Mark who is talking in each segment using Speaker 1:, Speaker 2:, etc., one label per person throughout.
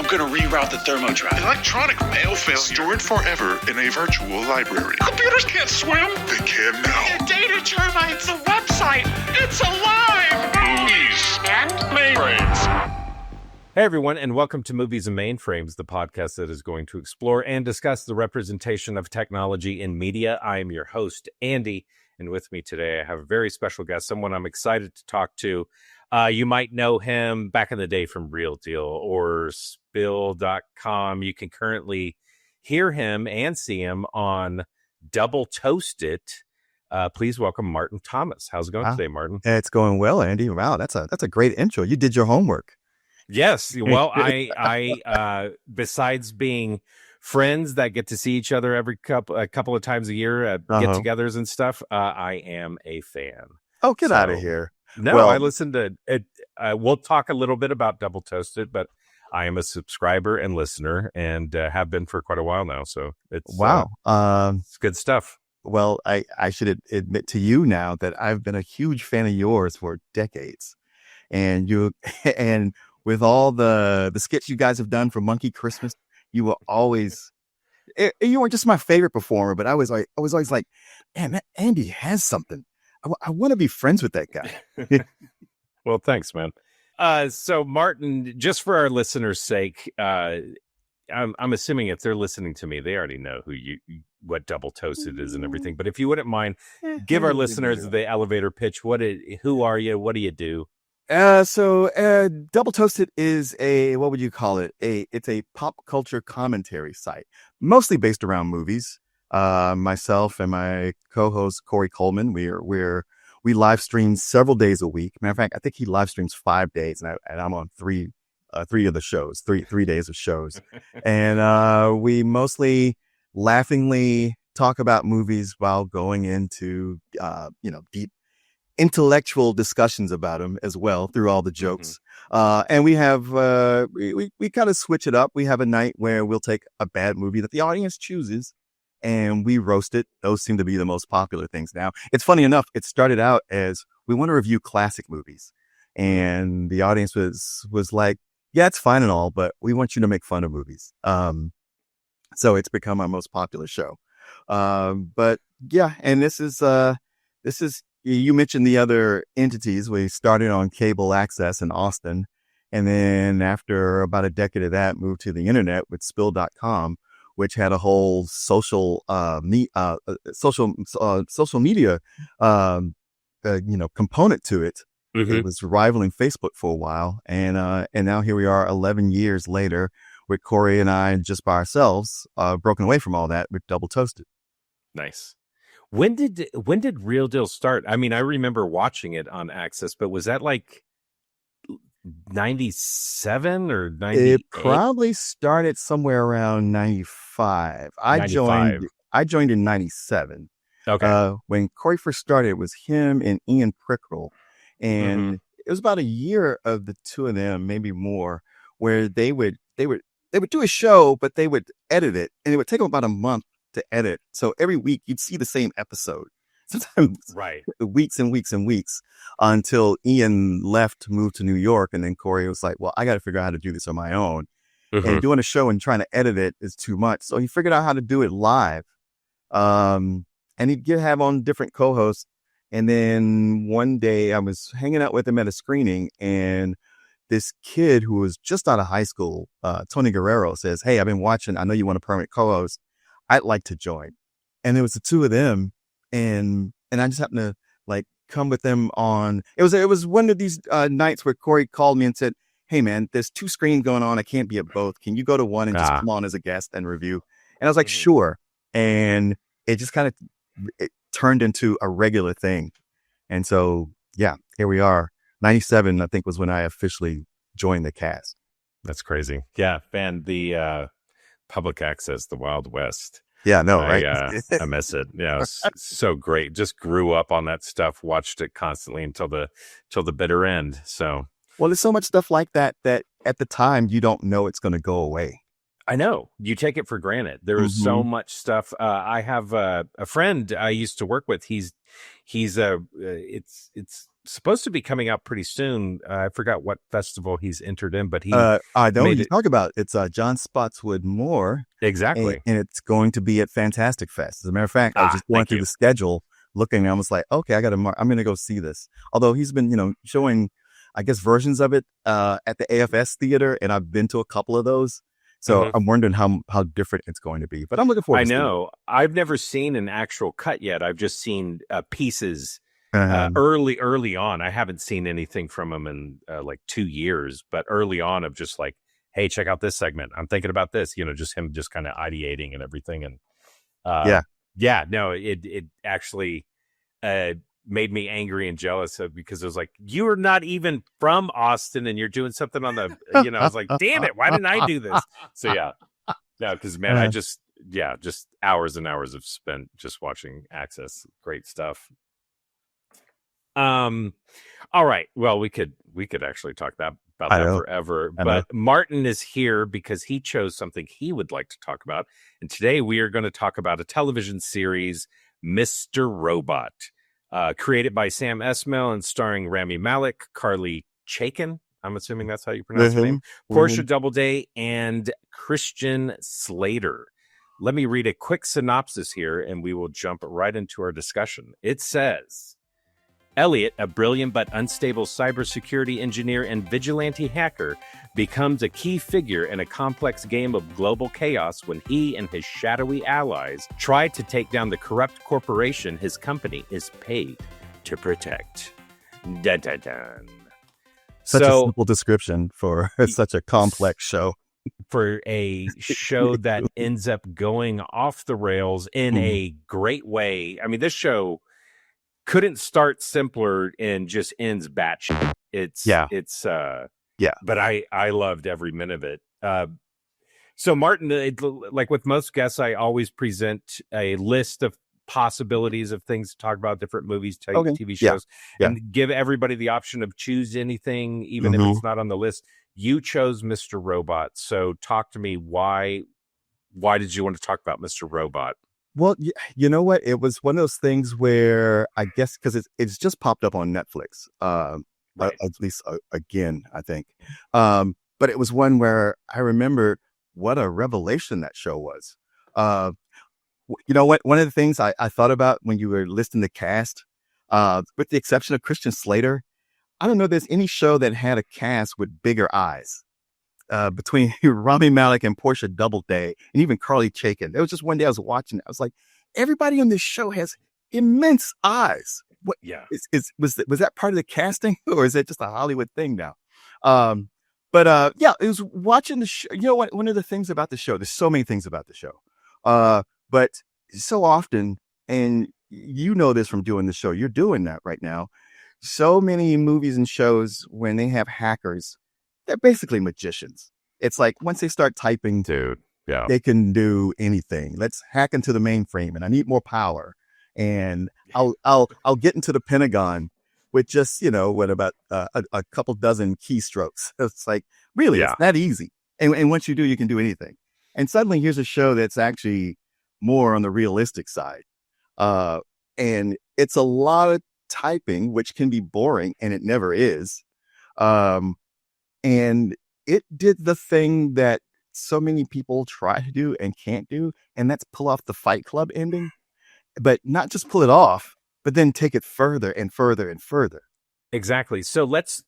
Speaker 1: I'm gonna reroute the thermo drive.
Speaker 2: Electronic mail failure.
Speaker 3: Stored forever in a virtual library.
Speaker 2: Computers can't swim.
Speaker 3: They can now.
Speaker 2: Data termites. The website. It's alive.
Speaker 3: Movies
Speaker 2: And Mainframes.
Speaker 4: Hey everyone, and welcome to Movies and Mainframes, the podcast that is going to explore and discuss the representation of technology in media. I am your host, Andy, and with me today I have a very special guest, someone I'm excited to talk to. You might know him back in the day from Real Deal or Spill.com. You can currently hear him and see him on Double Toast It. Please welcome Martin Thomas. How's it going today, Martin?
Speaker 5: It's going well, Andy. Wow, that's a great intro. You did your homework.
Speaker 4: Yes. Well, I besides being friends that get to see each other a couple of times a year at get-togethers and stuff, I am a fan.
Speaker 5: Oh, get out of here.
Speaker 4: No,
Speaker 5: well,
Speaker 4: I listened to it. We'll talk a little bit about Double Toasted, but I am a subscriber and listener and have been for quite a while now. So it's it's good stuff.
Speaker 5: Well, I should admit to you now that I've been a huge fan of yours for decades, and with all the skits you guys have done for Monkey Christmas, you were always, you weren't just my favorite performer, but I was always like, man, that Andy has something. I want to be friends with that guy.
Speaker 4: Well, thanks, man. So Martin, just for our listeners' sake, I'm assuming if they're listening to me, they already know what Double Toasted is and everything. But if you wouldn't mind, give our listeners the elevator pitch. Who are you? What do you do?
Speaker 5: So Double Toasted is what would you call it? It's a pop culture commentary site, mostly based around movies. Myself and my co-host Corey Coleman, we live stream several days a week. Matter of fact, I think he live streams 5 days, and I'm on three of the shows, three days of shows, and we mostly laughingly talk about movies while going into deep intellectual discussions about them as well through all the jokes. And we have we kind of switch it up. We have a night where we'll take a bad movie that the audience chooses and we roast it. Those seem to be the most popular things now. It's funny enough, it started out as we want to review classic movies, and the audience was like, yeah, it's fine and all, but we want you to make fun of movies. So it's become our most popular show. But yeah, and this is you mentioned the other entities. We started on cable access in Austin, and then after about a decade of that, moved to the internet with Spill.com, which had a whole social media component to it. Mm-hmm. It was rivaling Facebook for a while, and now here we are 11 years later with Corey and I just by ourselves, broken away from all that with Double Toasted.
Speaker 4: Nice. When did Real Deal start? I mean, I remember watching it on Access, but was that like 97 or 98?
Speaker 5: It probably started somewhere around 95. I joined in 97.
Speaker 4: Okay.
Speaker 5: When Corey first started, it was him and Ian Prickrell, and it was about a year of the two of them, maybe more, where they would do a show, but they would edit it, and it would take them about a month to edit. So every week you'd see the same episode, sometimes weeks and weeks and weeks, until Ian left, moved to New York, and then Corey was like, well, I got to figure out how to do this on my own. And doing a show and trying to edit it is too much. So he figured out how to do it live. And he'd have on different co-hosts. And then one day I was hanging out with him at a screening, and this kid who was just out of high school, Tony Guerrero, says, hey, I've been watching. I know you want a permanent co-host. I'd like to join. And it was the two of them. And I just happened to like come with them on. It was one of these nights where Corey called me and said, hey man, there's two screens going on. I can't be at both. Can you go to one and just come on as a guest and review? And I was like, sure. And it just kind of turned into a regular thing. And so, yeah, here we are. 97, I think, was when I officially joined the cast.
Speaker 4: That's crazy. Yeah. Man, the public access, the Wild West.
Speaker 5: Yeah, no, right.
Speaker 4: I miss it. Yeah, it's so great. Just grew up on that stuff, watched it constantly until the bitter end. So,
Speaker 5: well, there's so much stuff like that at the time you don't know it's going to go away.
Speaker 4: I know, you take it for granted. There was so much stuff. I have a friend I used to work with. He's it's supposed to be coming out pretty soon. I forgot what festival he's entered in, but he
Speaker 5: I know
Speaker 4: made
Speaker 5: you
Speaker 4: it
Speaker 5: talk about. It's John Spotswood Moore,
Speaker 4: exactly.
Speaker 5: and it's going to be at Fantastic Fest. As a matter of fact, I was just going
Speaker 4: Thank
Speaker 5: through
Speaker 4: you.
Speaker 5: the schedule, looking, and I was like, okay, I'm going to go see this. Although he's been, showing, I guess, versions of it at the AFS theater, and I've been to a couple of those. So I'm wondering how different it's going to be. But I'm looking forward to seeing it.
Speaker 4: I know. I've never seen an actual cut yet. I've just seen pieces
Speaker 5: Um,
Speaker 4: early on. I haven't seen anything from him in like 2 years, but early on of just like, hey, check out this segment. I'm thinking about this, just him just kind of ideating and everything. And no, it actually made me angry and jealous because it was like, you are not even from Austin and you're doing something on the, I was like, damn it, why didn't I do this? So yeah, no, because man, I just hours and hours of spent just watching Access. Great stuff. All right. Well, we could actually talk about that forever. But Martin is here because he chose something he would like to talk about. And today we are going to talk about a television series, Mr. Robot, created by Sam Esmail and starring Rami Malek, Carly Chaikin. I'm assuming that's how you pronounce her name. Portia Doubleday and Christian Slater. Let me read a quick synopsis here and we will jump right into our discussion. It says, Elliot, a brilliant but unstable cybersecurity engineer and vigilante hacker, becomes a key figure in a complex game of global chaos when he and his shadowy allies try to take down the corrupt corporation his company is paid to protect. Dun, dun, dun.
Speaker 5: Such a simple description for such a complex show.
Speaker 4: For a show that ends up going off the rails in a great way. I mean, this show couldn't start simpler and just ends batshit. But I loved every minute of it. So Martin, like with most guests, I always present a list of possibilities of things to talk about, different movies, TV shows, and give everybody the option of choose anything, even if it's not on the list. You chose Mr. Robot. So talk to me. Why did you want to talk about Mr. Robot?
Speaker 5: Well, you know what? It was one of those things where I guess because it's just popped up on Netflix, at least again, I think. But it was one where I remember what a revelation that show was. You know what? One of the things I thought about when you were listing the cast, with the exception of Christian Slater, I don't know if there's any show that had a cast with bigger eyes. Between Rami Malek and Portia Doubleday and even Carly Chaikin. There was just one day I was watching it. I was like, everybody on this show has immense eyes. What? Yeah. Was that part of the casting or is that just a Hollywood thing now? It was watching the show. You know what? One of the things about the show, there's so many things about the show. But so often, and you know this from doing the show, you're doing that right now. So many movies and shows when they have hackers, they're basically magicians. It's like once they start typing, they can do anything. Let's hack into the mainframe, and I need more power. And I'll get into the Pentagon with just what about a couple dozen keystrokes. It's like really, it's that easy. And once you do, you can do anything. And suddenly, here's a show that's actually more on the realistic side, and it's a lot of typing, which can be boring, and it never is. And it did the thing that so many people try to do and can't do, and that's pull off the Fight Club ending, but not just pull it off, but then take it further and further and further.
Speaker 4: Exactly. So let's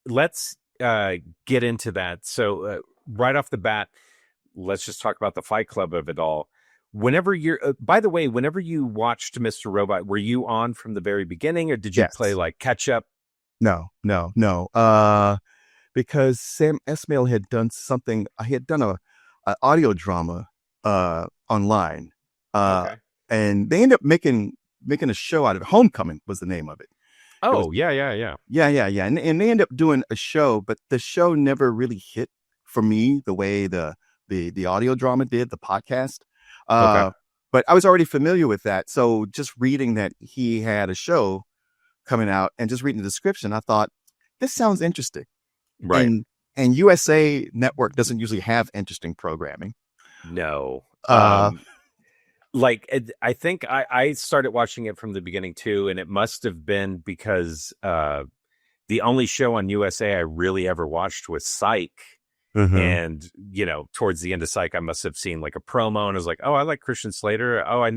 Speaker 4: get into that. So right off the bat, let's just talk about the Fight Club of it all. Whenever by the way, whenever you watched Mr. Robot, were you on from the very beginning, or did you play like catch up?
Speaker 5: No. Because Sam Esmail had done something. He had done a audio drama online, and they ended up making a show out of it. Homecoming was the name of it.
Speaker 4: Oh, yeah.
Speaker 5: And they ended up doing a show, but the show never really hit for me the way the audio drama did, the podcast. But I was already familiar with that, so just reading that he had a show coming out and just reading the description, I thought this sounds interesting.
Speaker 4: Right.
Speaker 5: And USA Network doesn't usually have interesting programming.
Speaker 4: No. I think I started watching it from the beginning too, and it must have been because the only show on USA I really ever watched was Psych. And, towards the end of Psych, I must have seen like a promo and I was like, oh, I like Christian Slater. Oh,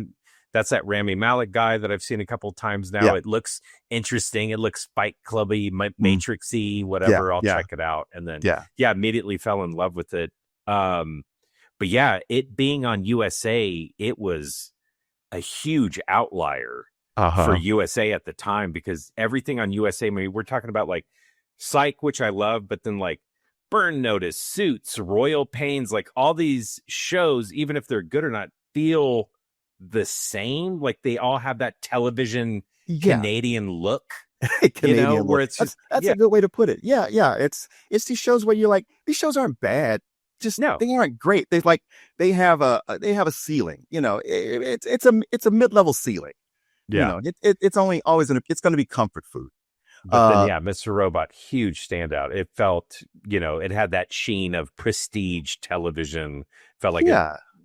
Speaker 4: that's that Rami Malek guy that I've seen a couple of times now.
Speaker 5: Yeah.
Speaker 4: It looks interesting. It looks Fight Clubby, Matrixy, whatever. I'll check it out. And then, immediately fell in love with it. But yeah, it being on USA, it was a huge outlier for USA at the time, because everything on USA, I mean, we're talking about like Psych, which I love, but then like Burn Notice, Suits, Royal Pains, like all these shows, even if they're good or not, feel the same. Like they all have that television Canadian look.
Speaker 5: Canadian
Speaker 4: where
Speaker 5: look.
Speaker 4: it's just
Speaker 5: that's a good way to put it. Yeah. It's these shows where you're like, these shows aren't bad. Just they aren't great. They have a ceiling. It's a mid-level ceiling. It's only always it's going to be comfort food.
Speaker 4: But then, Mr. Robot, huge standout. It felt, it had that sheen of prestige television. Felt like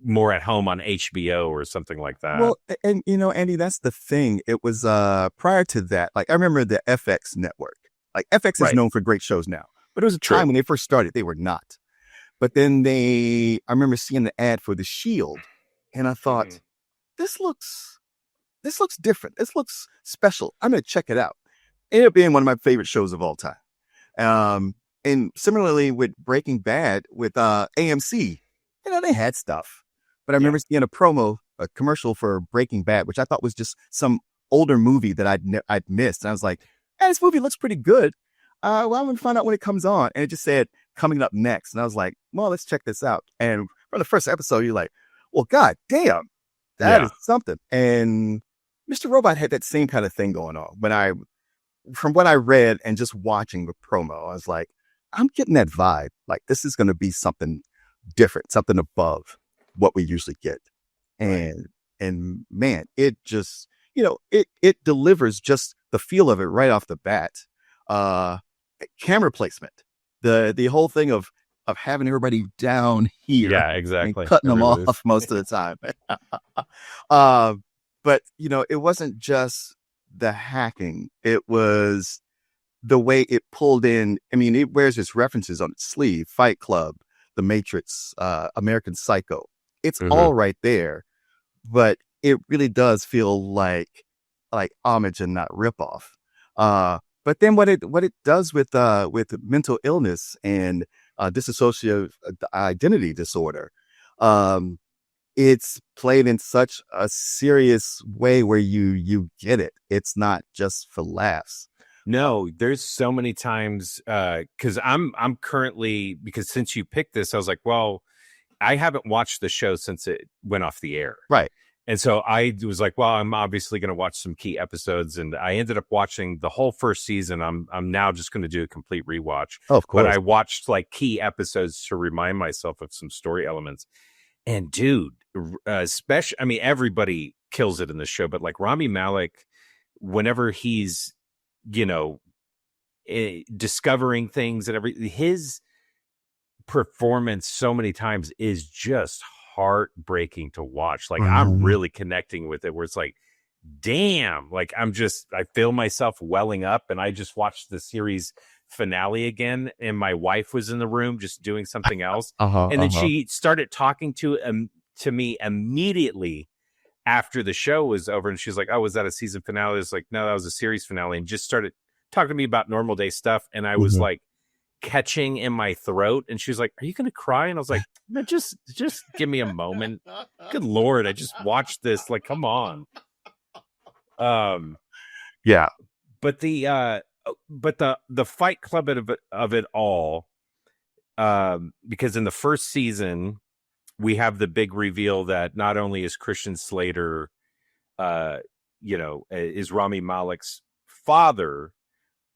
Speaker 4: more at home on HBO or something like that.
Speaker 5: Well, and Andy, that's the thing. It was prior to that. Like I remember the FX network. Like FX is known for great shows now, but it was a time when they first started, they were not. But then I remember seeing the ad for The Shield, and I thought, this looks different. This looks special. I'm going to check it out. Ended up being one of my favorite shows of all time. And similarly with Breaking Bad, with AMC, they had stuff. But I remember seeing a commercial for Breaking Bad, which I thought was just some older movie that I'd missed. And I was like, hey, this movie looks pretty good. Well, I'm going to find out when it comes on. And it just said, coming up next. And I was like, well, let's check this out. And from the first episode, you're like, well, god damn, that is something. And Mr. Robot had that same kind of thing going on. From what I read and just watching the promo, I was like, I'm getting that vibe. Like, this is going to be something different, something above what we usually get. And man, it just, it delivers just the feel of it right off the bat. Camera placement. The whole thing of having everybody down here,
Speaker 4: exactly,
Speaker 5: and cutting them off most of the time. But it wasn't just the hacking; it was the way it pulled in. I mean, it wears its references on its sleeve: Fight Club, The Matrix, American Psycho. It's all right there, but it really does feel like homage and not ripoff. But then what it does with mental illness and dissociative identity disorder, it's played in such a serious way where you get it. It's not just for laughs.
Speaker 4: No, there's so many times because I'm currently, because since you picked this, I was like, well, I haven't watched the show since it went off the air.
Speaker 5: Right.
Speaker 4: And so I was like, well, I'm obviously going to watch some key episodes. And I ended up watching the whole first season. I'm now just going to do a complete rewatch.
Speaker 5: Oh, of course.
Speaker 4: But I watched like key episodes to remind myself of some story elements. And dude, especially, I mean, everybody kills it in the show, but like Rami Malek, whenever he's, discovering things and everything, his performance so many times is just heartbreaking to watch. Like I'm really connecting with it, where it's like, damn, like I feel myself welling up. And I just watched the series finale again, and my wife was in the room just doing something else. And then she started talking to me immediately after the show was over, and she's like, oh, was that a season finale? It's like, no, that was a series finale, and just started talking to me about normal day stuff. And I was like catching in my throat, and she was like, are you gonna cry? And I was like, no, just give me a moment. Good Lord, I just watched this, like, come on.
Speaker 5: Yeah.
Speaker 4: But the Fight Club of it all, because in the first season we have the big reveal that not only is Christian Slater is Rami Malek's father,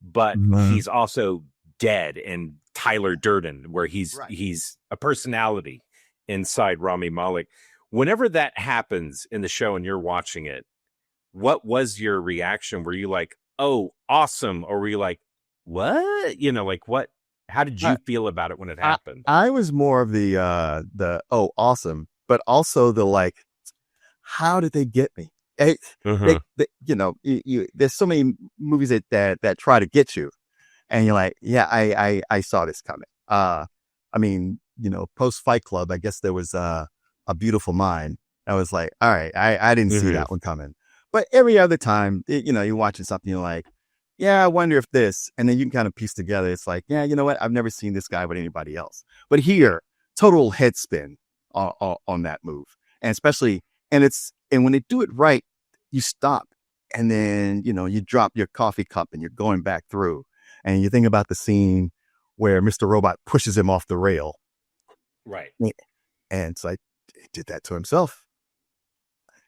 Speaker 4: but he's also dead, and Tyler Durden, where he's a personality inside Rami Malek. Whenever that happens in the show and you're watching it, what was your reaction? Were you like, oh, awesome? Or were you like, what? Like what? How did you feel about it when it happened?
Speaker 5: I was more of the oh, awesome, but also the like, how did they get me? There's so many movies that try to get you. And you're like, yeah, I saw this coming. I mean, post Fight Club, I guess there was a Beautiful Mind. I was like, all right, I didn't see that one coming. But every other time, you're watching something, you're like, yeah, I wonder if this, and then you can kind of piece together. It's like, yeah, you know what? I've never seen this guy with anybody else. But here, total head spin on that move. And especially, and when they do it right, you stop and then, you drop your coffee cup and you're going back through and you think about the scene where Mr. Robot pushes him off the rail.
Speaker 4: Right.
Speaker 5: And it's like, he did that to himself.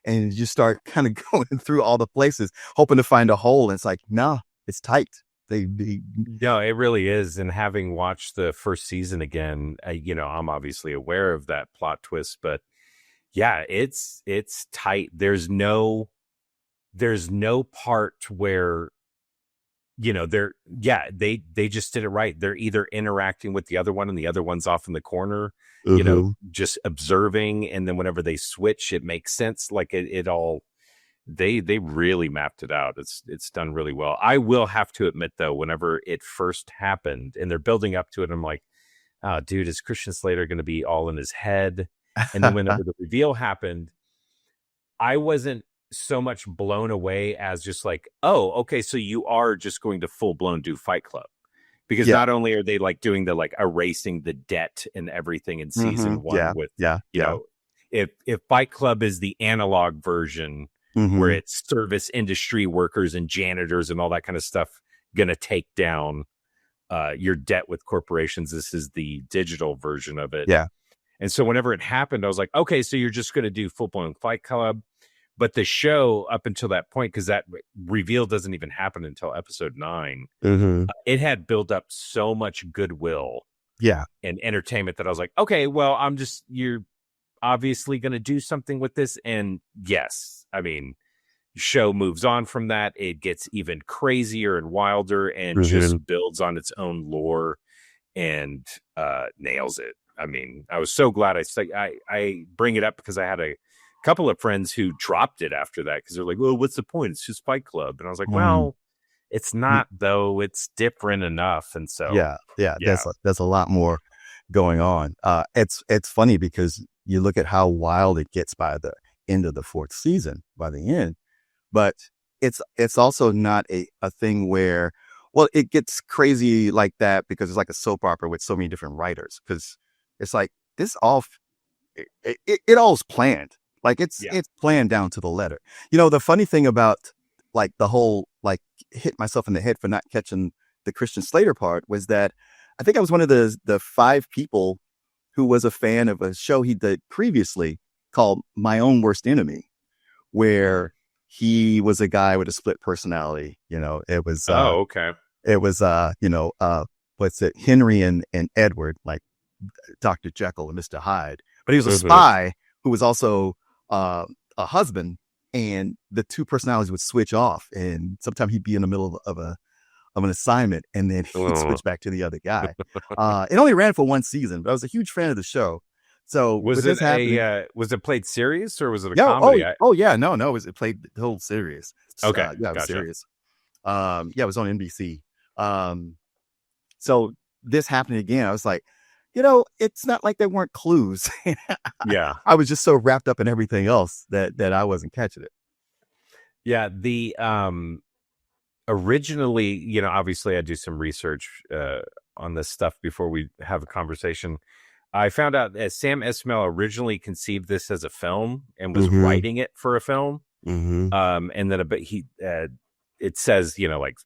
Speaker 5: And you start kind of going through all the places, hoping to find a hole. And it's like, no, it's tight.
Speaker 4: No, it really is. And having watched the first season again, I'm obviously aware of that plot twist, but yeah, it's tight. There's no part where, they just did it right. They're either interacting with the other one and the other one's off in the corner, just observing. And then whenever they switch, it makes sense. Like it all, they really mapped it out. It's done really well. I will have to admit though, whenever it first happened and they're building up to it, I'm like, oh dude, is Christian Slater going to be all in his head? And then whenever the reveal happened, I wasn't so much blown away as just like, oh, okay, so you are just going to full blown do Fight Club, because not only are they like doing the like erasing the debt and everything in season one with if Fight Club is the analog version where it's service industry workers and janitors and all that kind of stuff gonna take down your debt with corporations, this is the digital version of it. And so whenever it happened, I was like, okay, so you're just going to do full blown Fight Club. But the show up until that point, because that reveal doesn't even happen until episode 9, it had built up so much goodwill and entertainment that I was like, okay, well, you're obviously going to do something with this. And yes, I mean, show moves on from that. It gets even crazier and wilder and just builds on its own lore and nails it. I mean, I was so glad I bring it up because I had a couple of friends who dropped it after that because they're like, well, what's the point? It's just Fight Club. And I was like, well, it's not though. It's different enough. And so there's a lot more going on. It's funny because you look at how wild it gets by the end of the 4th season, by the end, but it's also not a thing where, well, it gets crazy like that because it's like a soap opera with so many different writers, because it's like this all it all is planned. Like it's planned down to the letter. The funny thing about like the whole like hit myself in the head for not catching the Christian Slater part was that I think I was one of the 5 people who was a fan of a show he did previously called My Own Worst Enemy, where he was a guy with a split personality. It was it was what's it, Henry and Edward, like Dr. Jekyll and Mr. Hyde, but he was a spy who was also a husband, and the 2 personalities would switch off, and sometimes he'd be in the middle of an assignment and then he'd switch back to the other guy. It only ran for 1 season, but I was a huge fan of the show. So was it played serious or was it a comedy?
Speaker 5: It played the whole series.
Speaker 4: Okay.
Speaker 5: It was serious. It was on NBC. So this happened again. I was like, it's not like there weren't clues. I was just so wrapped up in everything else that I wasn't catching it.
Speaker 4: Yeah. The originally, obviously I do some research on this stuff before we have a conversation. I found out that Sam Esmail originally conceived this as a film and was writing it for a film. And then it says, like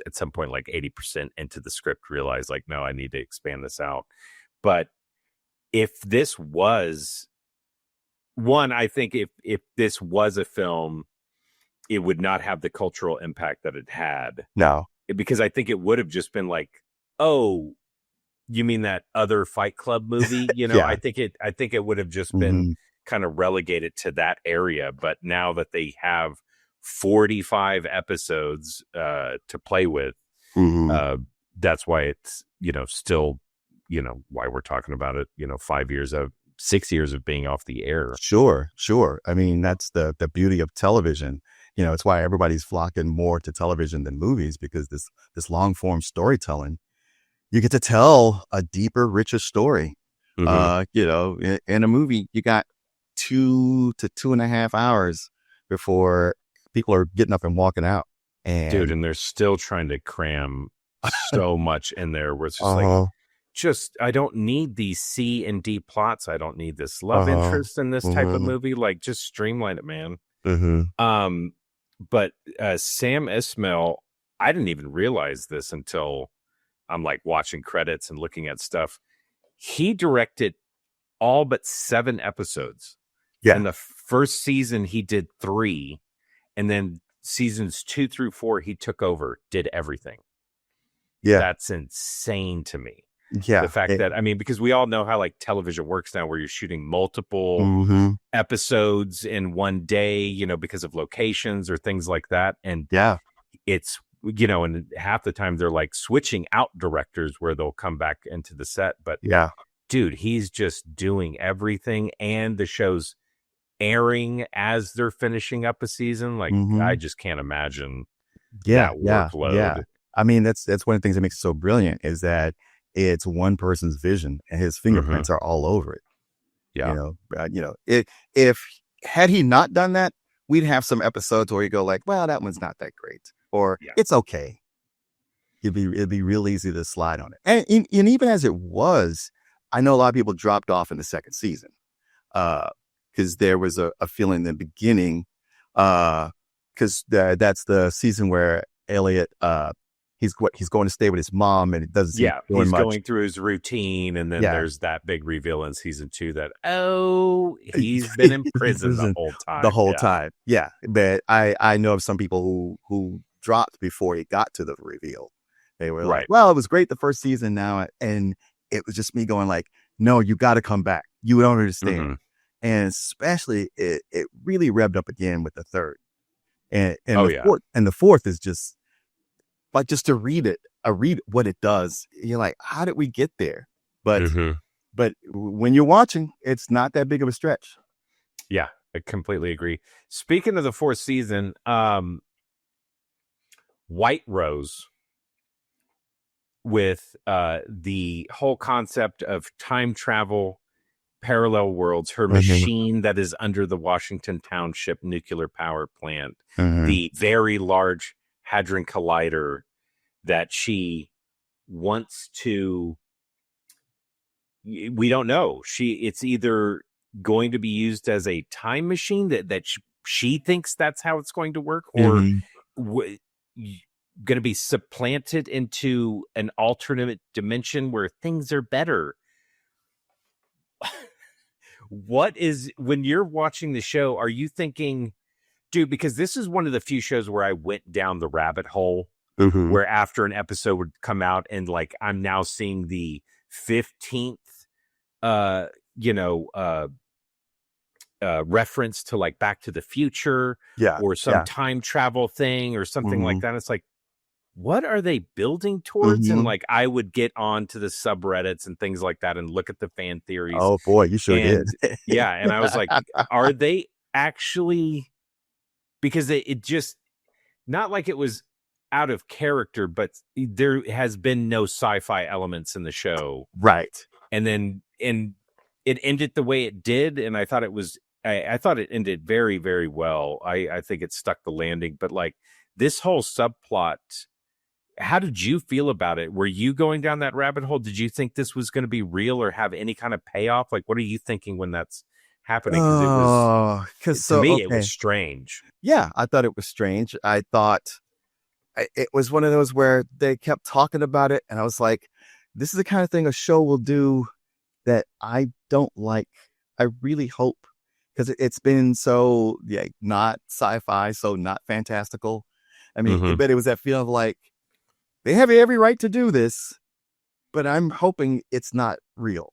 Speaker 4: at some point, like 80% into the script realized like, no, I need to expand this out. But if this was one, I think if this was a film, it would not have the cultural impact that it had.
Speaker 5: No,
Speaker 4: because I think it would have just been like, oh, you mean that other Fight Club movie? I think it would have just been kind of relegated to that area. But now that they have 45 episodes to play with, that's why it's, still, why we're talking about it, 6 years of being off the air.
Speaker 5: Sure. I mean, that's the beauty of television It's why everybody's flocking more to television than movies, because this long form storytelling, you get to tell a deeper, richer story. In a movie, you got 2 to 2.5 hours before people are getting up and walking out.
Speaker 4: Dude, and they're still trying to cram so much in there where it's just I don't need these C and D plots. I don't need this love interest in this type of movie. Like, just streamline it, man. But Sam Esmail, I didn't even realize this until I'm like watching credits and looking at stuff. He directed all but 7 episodes.
Speaker 5: Yeah.
Speaker 4: And the first season he did 3, and then seasons 2 through 4 he took over, did everything.
Speaker 5: Yeah.
Speaker 4: That's insane to me.
Speaker 5: Yeah.
Speaker 4: The fact that, I mean, because we all know how like television works now, where you're shooting multiple episodes in one day, because of locations or things like that. And it's, and half the time they're like switching out directors where they'll come back into the set. But dude, he's just doing everything, and the show's airing as they're finishing up a season. Like, I just can't imagine that workload.
Speaker 5: Yeah. I mean, that's one of the things that makes it so brilliant, is that it's one person's vision and his fingerprints are all over it.
Speaker 4: Yeah.
Speaker 5: If had he not done that, we'd have some episodes where you go like, well, that one's not that great, or it's okay. It'd be real easy to slide on it. And even as it was, I know a lot of people dropped off in the second season. Because there was a feeling in the beginning, because that's the season where Elliot, he's going to stay with his mom, and it doesn't seem
Speaker 4: he's
Speaker 5: much.
Speaker 4: Going through his routine, and then there's that big reveal in season 2 that he's been in prison the whole time.
Speaker 5: Yeah, but I know of some people who dropped before he got to the reveal. They were like, well, it was great the first season now, and it was just me going like, no, you got to come back. You don't understand. And especially it really revved up again with the third, and the fourth is just, but just to read what it does, you're like, how did we get there? But when you're watching, it's not that big of a stretch.
Speaker 4: Yeah, I completely agree. Speaking of the 4th season, White Rose, with the whole concept of time travel, parallel worlds, her machine that is under the Washington Township nuclear power plant, the very large Hadron Collider that she wants to, we don't know. It's either going to be used as a time machine that she thinks that's how it's going to work, or going to be supplanted into an alternate dimension where things are better. When you're watching the show, are you thinking, dude, because this is one of the few shows where I went down the rabbit hole, where after an episode would come out and like, I'm now seeing the 15th, reference to like Back to the Future, or some time travel thing or something like that. It's like, what are they building towards? And like, I would get on to the subreddits and things like that and look at the fan theories.
Speaker 5: Oh boy, you sure did.
Speaker 4: And I was like, are they actually, because it just, not like it was out of character, but there has been no sci-fi elements in the show.
Speaker 5: Right.
Speaker 4: And it ended the way it did. And I thought I thought it ended very, very well. I think it stuck the landing, but like this whole subplot, how did you feel about it? Were you going down that rabbit hole? Did you think this was going to be real or have any kind of payoff? Like, what are you thinking when that's happening? Because to me, it was strange.
Speaker 5: Yeah, I thought it was strange. I thought it was one of those where they kept talking about it, and I was like, this is the kind of thing a show will do that I don't like. I really hope, because it's been so not sci-fi, so not fantastical. I mean, but it was that feeling of like, they have every right to do this, but I'm hoping it's not real.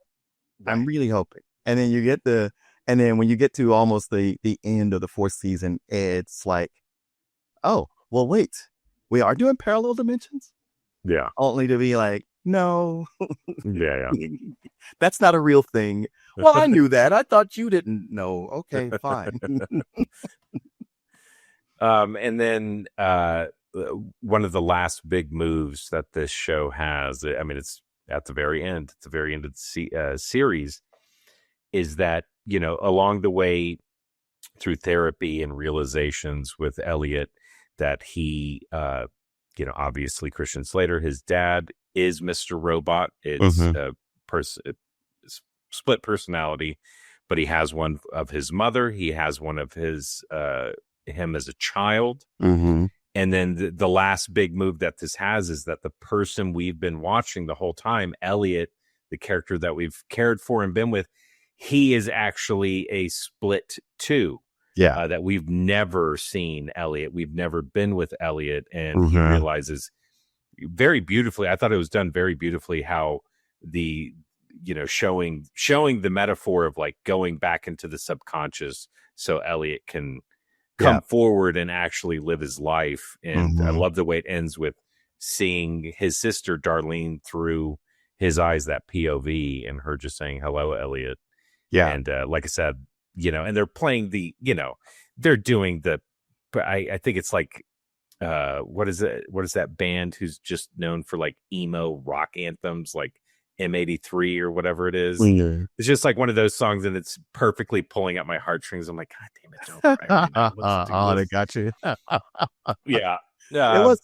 Speaker 5: Right. I'm really hoping. And then when you get to almost the end of the 4th season, it's like, oh, well, wait, we are doing parallel dimensions?
Speaker 4: Yeah.
Speaker 5: Only to be like, no.
Speaker 4: Yeah.
Speaker 5: That's not a real thing. Well, I knew that. I thought you didn't know. Okay, fine.
Speaker 4: And then one of the last big moves that this show has, I mean, it's at the very end, of the series, is that, along the way through therapy and realizations with Elliot, that he, obviously Christian Slater, his dad is Mr. Robot, is a split personality, but he has one of his mother. He has one of his, him as a child.
Speaker 5: Mm-hmm.
Speaker 4: And then the last big move that this has is that the person we've been watching the whole time, Elliot, the character that we've cared for and been with, he is actually a split too.
Speaker 5: Yeah.
Speaker 4: That we've never seen Elliot. We've never been with Elliot. And he
Speaker 5: Mhm.
Speaker 4: realizes very beautifully, I thought it was done very beautifully, how the, showing the metaphor of like going back into the subconscious so Elliot can come forward and actually live his life. And I love the way it ends with seeing his sister Darlene through his eyes, that POV, and her just saying, "Hello, Elliot."
Speaker 5: Yeah.
Speaker 4: And like I said, and they're playing the, they're doing the, I think it's like, what is it? What is that band who's just known for like emo rock anthems, like M83 or whatever it is?
Speaker 5: Yeah.
Speaker 4: It's just like one of those songs, and it's perfectly pulling at my heartstrings. I'm like, God damn it, don't cry right now. Let's do
Speaker 5: Oh, they
Speaker 4: this.
Speaker 5: got you.
Speaker 4: Yeah.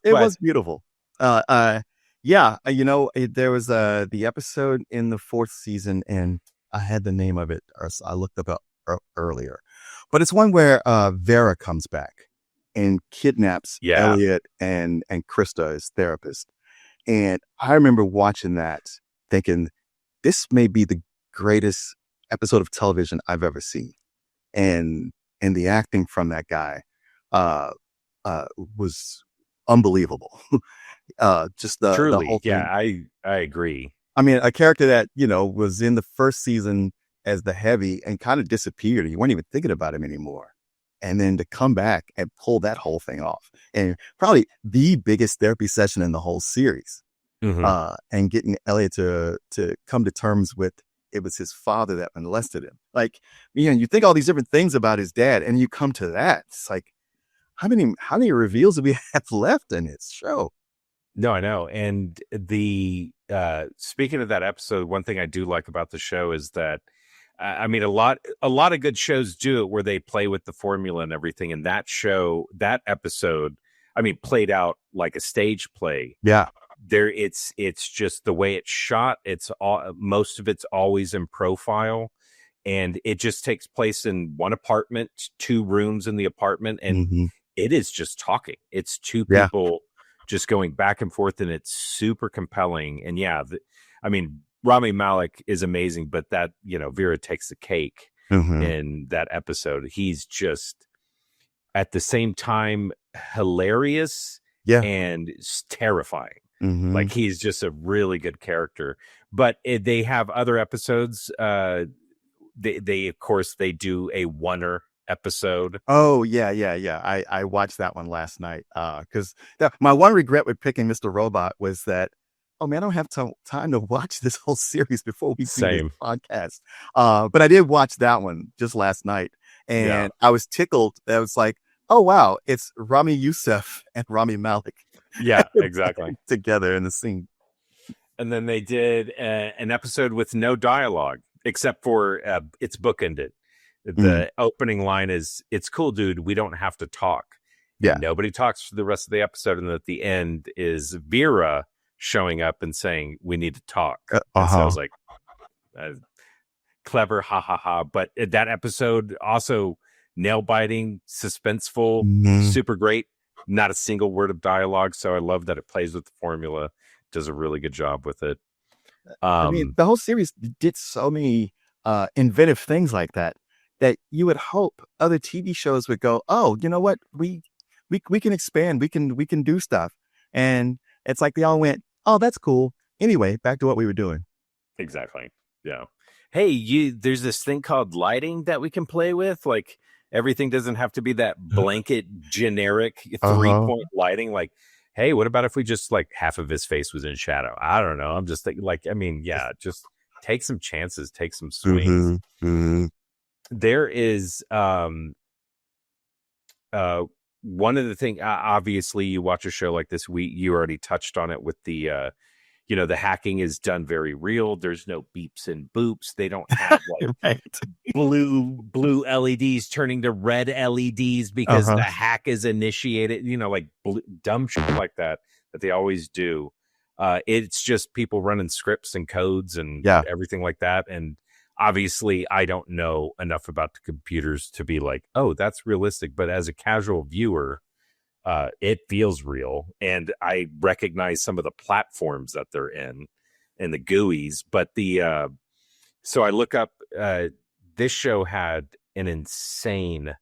Speaker 5: It was beautiful. There was the episode in the 4th season, and I had the name of it, or I looked up earlier, but it's one where Vera comes back and kidnaps Elliot and Krista, his therapist. And I remember watching that, thinking, this may be the greatest episode of television I've ever seen. And the acting from that guy was unbelievable. Just the whole thing.
Speaker 4: Yeah, I agree.
Speaker 5: I mean, a character that, was in the 1st season as the heavy and kind of disappeared. You weren't even thinking about him anymore. And then to come back and pull that whole thing off. And probably the biggest therapy session in the whole series. And getting Elliot to come to terms with it was his father that molested him. Like, you think all these different things about his dad, and you come to that. It's like, how many reveals do we have left in this show?
Speaker 4: No, I know. And the speaking of that episode, one thing I do like about the show is that, I mean, a lot of good shows do it where they play with the formula and everything. And that episode, I mean, played out like a stage play.
Speaker 5: Yeah.
Speaker 4: It's just the way it's shot. Most of it's always in profile, and it just takes place in one apartment, 2 rooms in the apartment, and it is just talking. It's 2 people just going back and forth, and it's super compelling. And I mean, Rami Malek is amazing, but that, Vera takes the cake in that episode. He's just at the same time hilarious and terrifying. Like, he's just a really good character. But they have other episodes. They of course they do a oneer episode.
Speaker 5: Oh yeah. I watched that one last night. Because my one regret with picking Mr. Robot was that, oh man, I don't have time to watch this whole series before we do this podcast. But I did watch that one just last night, and I was tickled. I was like, oh wow, it's Rami Youssef and Rami Malek.
Speaker 4: Yeah, exactly.
Speaker 5: Together in the scene.
Speaker 4: And then they did an episode with no dialogue, except for it's bookended. The opening line is, "It's cool, dude. We don't have to talk."
Speaker 5: Yeah.
Speaker 4: And nobody talks for the rest of the episode. And at the end is Vera showing up and saying, "We need to talk." And so I was like, clever, ha ha ha. But that episode also nail biting, suspenseful, super great. Not a single word of dialogue. So I love that it plays with the formula, does a really good job with it.
Speaker 5: I mean, the whole series did so many inventive things like that you would hope other TV shows would go, oh, you know what? We can expand. We can do stuff. And it's like they all went, oh, that's cool. Anyway, back to what we were doing.
Speaker 4: Exactly. Yeah. Hey, there's this thing called lighting that we can play with. Like, everything doesn't have to be that blanket generic 3-point lighting. Like, hey, what about if we just, like, half of his face was in shadow? I don't know. I'm just thinking, like, I mean, just take some chances, take some swings. There is one of the things, obviously, you watch a show like this, you already touched on it with the, the hacking is done very real. There's no beeps and boops. They don't have like
Speaker 5: Right.
Speaker 4: blue LEDs turning to red LEDs because the hack is initiated, like dumb shit like that they always do. It's just people running scripts and codes and everything like that. And obviously I don't know enough about the computers to be like, oh, that's realistic. But as a casual viewer, it feels real. And I recognize some of the platforms that they're in and the GUIs. But so I look up, this show had an insane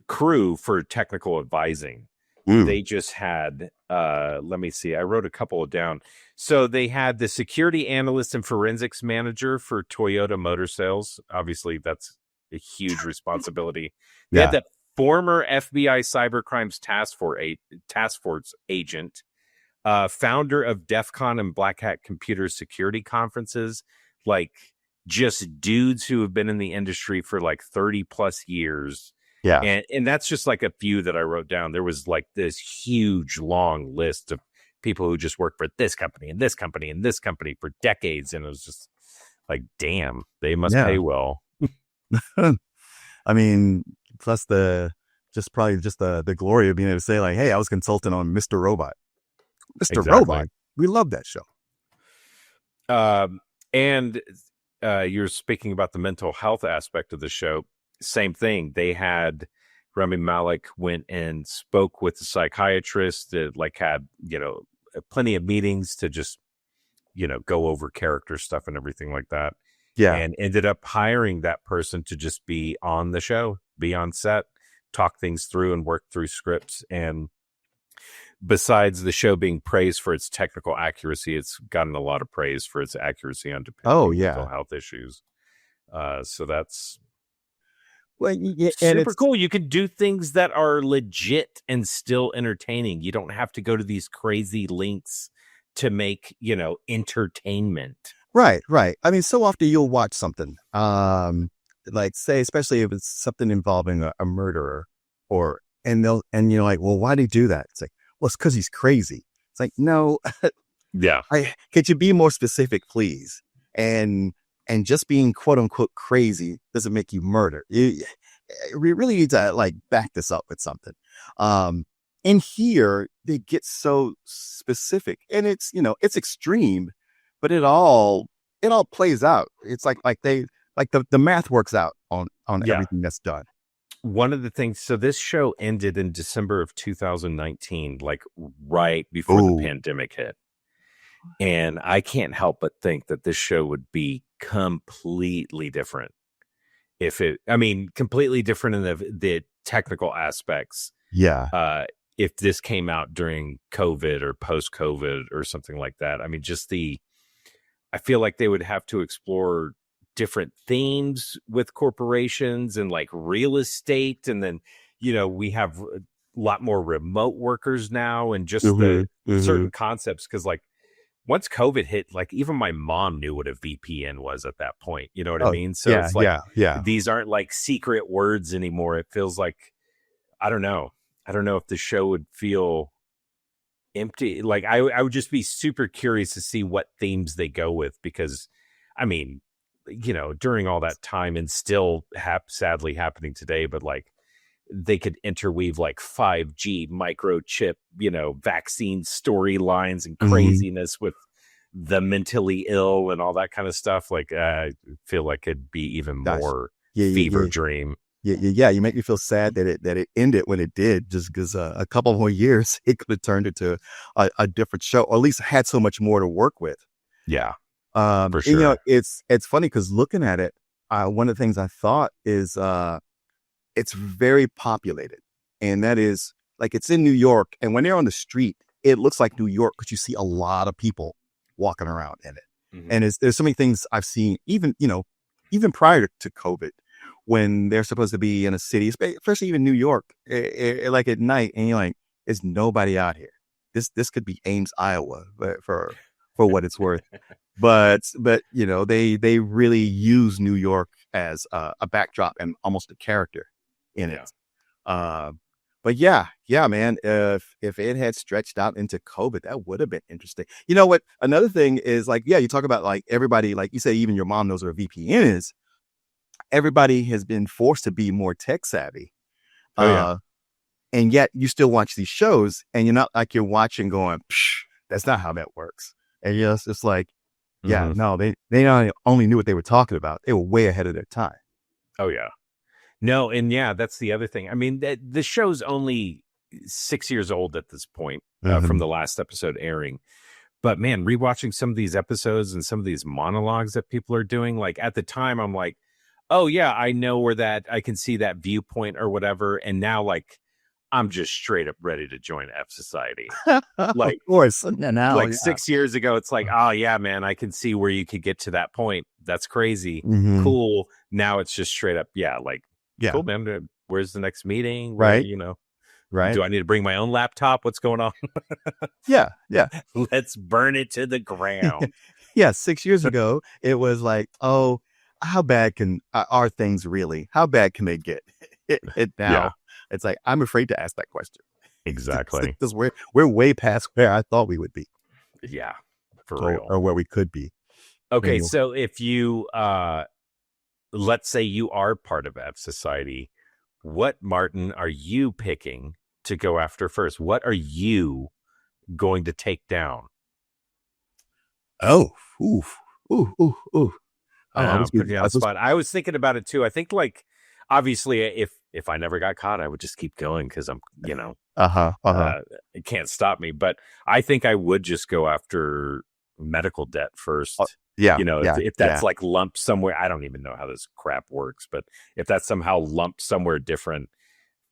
Speaker 4: crew for technical advising. They just had, let me see, I wrote a couple of down. So they had the security analyst and forensics manager for Toyota Motor Sales. Obviously, that's a huge responsibility. They had the former FBI cybercrimes task force agent, founder of DEF CON and Black Hat computer security conferences, like just dudes who have been in the industry for like 30 plus years.
Speaker 5: Yeah.
Speaker 4: And that's just like a few that I wrote down. There was like this huge long list of people who just worked for this company and this company and this company for decades. And it was just like, damn, they must pay well.
Speaker 5: I mean, plus the glory of being able to say like, hey, I was consultant on Mr. Robot. Mr.
Speaker 4: Exactly.
Speaker 5: Robot. We love that show.
Speaker 4: And you're speaking about the mental health aspect of the show. Same thing. They had Rami Malek went and spoke with the psychiatrist that like had, plenty of meetings to just, go over character stuff and everything like that.
Speaker 5: Yeah.
Speaker 4: And ended up hiring that person to just be on the show, be on set, talk things through and work through scripts. And besides the show being praised for its technical accuracy, it's gotten a lot of praise for its accuracy on depicting mental health issues. So that's,
Speaker 5: well, and
Speaker 4: super cool. You can do things that are legit and still entertaining. You don't have to go to these crazy links to make, entertainment.
Speaker 5: Right. I mean, so often you'll watch something, like say, especially if it's something involving a murderer, and you're like, well, why did he do that? It's like, well, it's because he's crazy. It's like, no, could you be more specific, please? And just being quote unquote crazy doesn't make you murder. We really need to like back this up with something. In here, they get so specific, and it's it's extreme, but it all plays out. It's like the math works out on everything that's done.
Speaker 4: One of the things, so this show ended in December of 2019, like right before the pandemic hit. And I can't help but think that this show would be completely different completely different in the technical aspects.
Speaker 5: Yeah.
Speaker 4: If this came out during COVID or post-COVID or something like that. I mean, I feel like they would have to explore different themes with corporations and like real estate. And then, we have a lot more remote workers now and just the certain concepts. Cause like, once COVID hit, like even my mom knew what a VPN was at that point. You know what I mean? So it's like, these aren't like secret words anymore. It feels like, I don't know if the show would feel empty. Like I would just be super curious to see what themes they go with, because I mean, during all that time and still sadly happening today, but like they could interweave like 5G microchip, vaccine storylines and craziness with the mentally ill and all that kind of stuff. Like, I feel like it'd be even more fever dream.
Speaker 5: Yeah. You make me feel sad that it ended when it did, just because a couple more years it could have turned into a different show, or at least had so much more to work with.
Speaker 4: Yeah, for sure.
Speaker 5: And, it's funny because looking at it, one of the things I thought is, it's very populated, and that is like, it's in New York, and when they're on the street, it looks like New York because you see a lot of people walking around in it. Mm-hmm. And there's so many things I've seen, even prior to COVID, when they're supposed to be in a city, especially even New York, like at night, and you're like, there's nobody out here. This could be Ames, Iowa, for what it's worth. But they really use New York as a backdrop and almost a character. in
Speaker 4: Yeah.
Speaker 5: it. But yeah, man. If it had stretched out into COVID, that would have been interesting. You know what? Another thing is like, yeah, you talk about like everybody, like you say, even your mom knows what a VPN is. Everybody has been forced to be more tech savvy.
Speaker 4: Oh, yeah.
Speaker 5: And yet you still watch these shows, and you're not like you're watching going, Psh, that's not how that works. And yes, it's like, yeah,
Speaker 4: Mhm.
Speaker 5: no, they not only knew what they were talking about, they were way ahead of their time.
Speaker 4: Oh, yeah. No, and yeah, that's the other thing. I mean, the show's only 6 years old at this point from the last episode airing. But man, rewatching some of these episodes and some of these monologues that people are doing, like at the time, I'm like, oh yeah, I know where that I can see that viewpoint or whatever. And now, like, I'm just straight up ready to join F Society. Like,
Speaker 5: of course, now,
Speaker 4: like 6 years ago, it's like, oh yeah, man, I can see where you could get to that point. That's crazy.
Speaker 5: Mhm.
Speaker 4: Cool. Now it's just straight up, yeah, like,
Speaker 5: Yeah.
Speaker 4: cool, man. Where's the next meeting? Where,
Speaker 5: Right.
Speaker 4: you know,
Speaker 5: Right.
Speaker 4: do I need to bring my own laptop? What's going on?
Speaker 5: Yeah.
Speaker 4: Let's burn it to the ground.
Speaker 5: Yeah. 6 years ago, it was like, oh, how bad are things really? How bad can they get? It now,
Speaker 4: Yeah.
Speaker 5: it's like, I'm afraid to ask that question.
Speaker 4: Exactly.
Speaker 5: Because we're way past where I thought we would be,
Speaker 4: Yeah, for
Speaker 5: or
Speaker 4: real.
Speaker 5: where we could be.
Speaker 4: Okay,
Speaker 5: Anyway.
Speaker 4: so if you let's say you are part of F Society, what, Martin, are you picking to go after first? What are you going to take down?
Speaker 5: Oh, oof, ooh. Oh, I
Speaker 4: I'm
Speaker 5: was
Speaker 4: putting you on the spot. I was thinking about it too. I think, like, obviously, if I never got caught, I would just keep going because I'm, you know, it can't stop me. But I think I would just go after medical debt first.
Speaker 5: Yeah.
Speaker 4: You know,
Speaker 5: yeah,
Speaker 4: if that's like lumped somewhere, I don't even know how this crap works, but if that's somehow lumped somewhere different,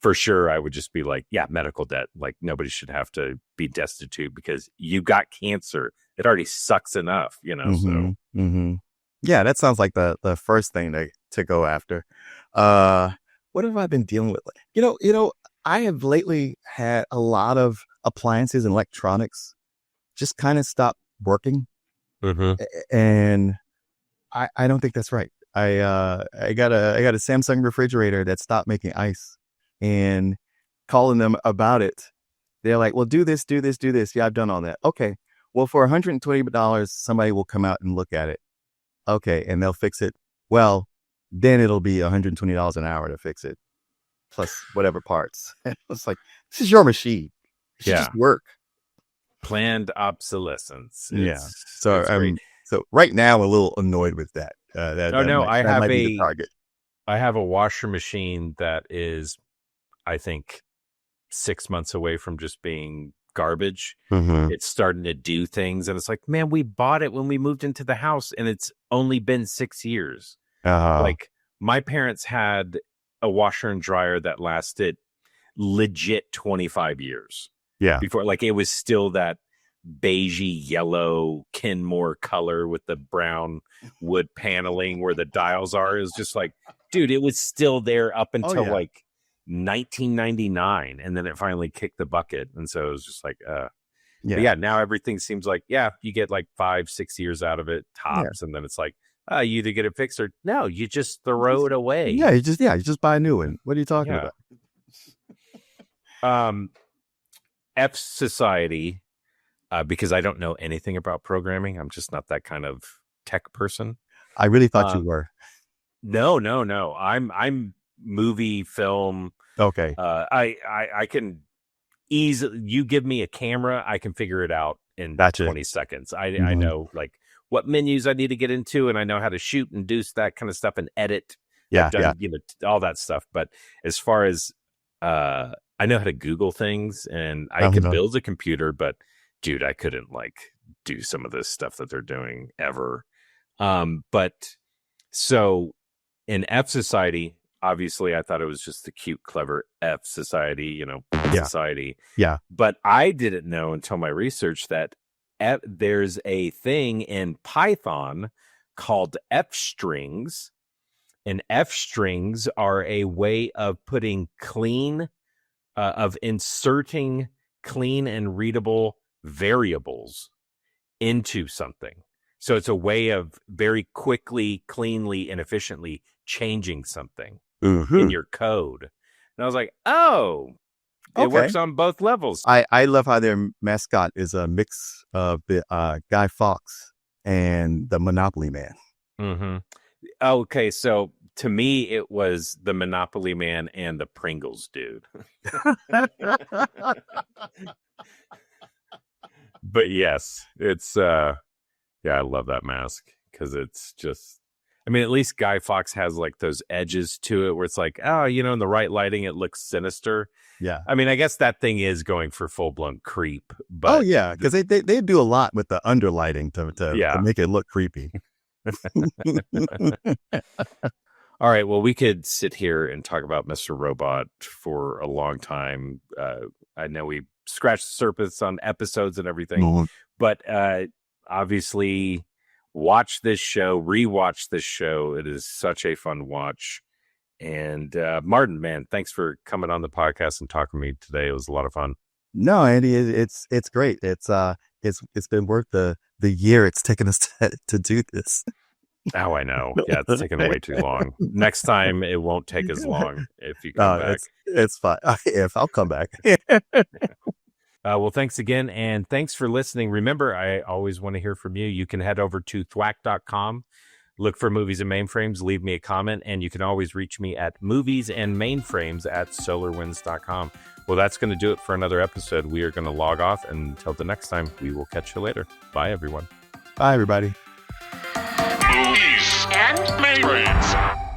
Speaker 4: for sure, I would just be like, yeah, medical debt. Like, nobody should have to be destitute because you got cancer. It already sucks enough, you know. So
Speaker 5: yeah, that sounds like the first thing to go after. What have I been dealing with? You know, I have lately had a lot of appliances and electronics just kind of stop working. And I don't think that's right. I got a Samsung refrigerator that stopped making ice, and calling them about it, they're like, well, do this. Yeah, I've done all that. Okay. Well, for $120, somebody will come out and look at it. Okay. And they'll fix it. Well, then it'll be $120 an hour to fix it, plus whatever parts. It's like, this is your machine. It should just work.
Speaker 4: Planned obsolescence.
Speaker 5: So so right now I'm a little annoyed with that.
Speaker 4: I
Speaker 5: might be the target.
Speaker 4: I have a washer machine that is, I think, 6 months away from just being garbage. It's starting to do things, and it's like, man, we bought it when we moved into the house, and it's only been 6 years. Like, my parents had a washer and dryer that lasted legit 25 years.
Speaker 5: Yeah.
Speaker 4: Before, like, it was still that beigey yellow Kenmore color with the brown wood paneling where the dials are. It was just like, dude, it was still there up until like 1999, and then it finally kicked the bucket. And so it was just like, now everything seems like, you get like 5-6 years out of it tops, and then it's like, you either get it fixed or no, you just throw it away.
Speaker 5: Yeah, you just buy a new one. What are you talking about?
Speaker 4: F Society, because I don't know anything about programming. I'm just not that kind of tech person.
Speaker 5: I really thought you were.
Speaker 4: No. I'm movie, film.
Speaker 5: Okay.
Speaker 4: I can easily, you give me a camera, I can figure it out in 20 seconds. I know like what menus I need to get into, and I know how to shoot and do that kind of stuff and edit. I've done, you know, all that stuff. But as far as I know how to Google things, and I can build a computer, but dude, I couldn't like do some of this stuff that they're doing ever. But so in F Society, obviously I thought it was just the cute, clever F Society, you know, society.
Speaker 5: Yeah.
Speaker 4: But I didn't know until my research that there's a thing in Python called F strings, and F strings are a way of putting inserting clean and readable variables into something. So it's a way of very quickly, cleanly, and efficiently changing something in your code. And I was like, oh, it
Speaker 5: Okay.
Speaker 4: works on both levels.
Speaker 5: I love how their mascot is a mix of the Guy Fawkes and the Monopoly Man.
Speaker 4: Mm-hmm. Okay, so to me, it was the Monopoly Man and the Pringles dude. But yes, it's yeah, I love that mask because it's just, I mean, at least Guy Fawkes has like those edges to it where it's like, oh, you know, in the right lighting, it looks sinister.
Speaker 5: Yeah.
Speaker 4: I mean, I guess that thing is going for full blown creep. But
Speaker 5: Oh yeah, because they do a lot with the underlighting to make it look creepy.
Speaker 4: All right, well, we could sit here and talk about Mr. Robot for a long time. I know we scratched the surface on episodes and everything, but obviously watch this show, rewatch this show. It is such a fun watch. And Martin, man, thanks for coming on the podcast and talking to me today. It was a lot of fun.
Speaker 5: No, Andy, it's great. It's been worth the year it's taken us to do this.
Speaker 4: Oh, I know. Yeah, it's taken way too long. Next time, it won't take as long if you come back.
Speaker 5: It's fine. If I'll come back.
Speaker 4: Well, thanks again. And thanks for listening. Remember, I always want to hear from you. You can head over to thwack.com, look for Movies and Mainframes, leave me a comment, and you can always reach me at moviesandmainframes@solarwinds.com. Well, that's going to do it for another episode. We are going to log off. And until the next time, we will catch you later. Bye, everyone.
Speaker 5: Bye, everybody.
Speaker 3: Movies
Speaker 2: And
Speaker 3: Mainframes.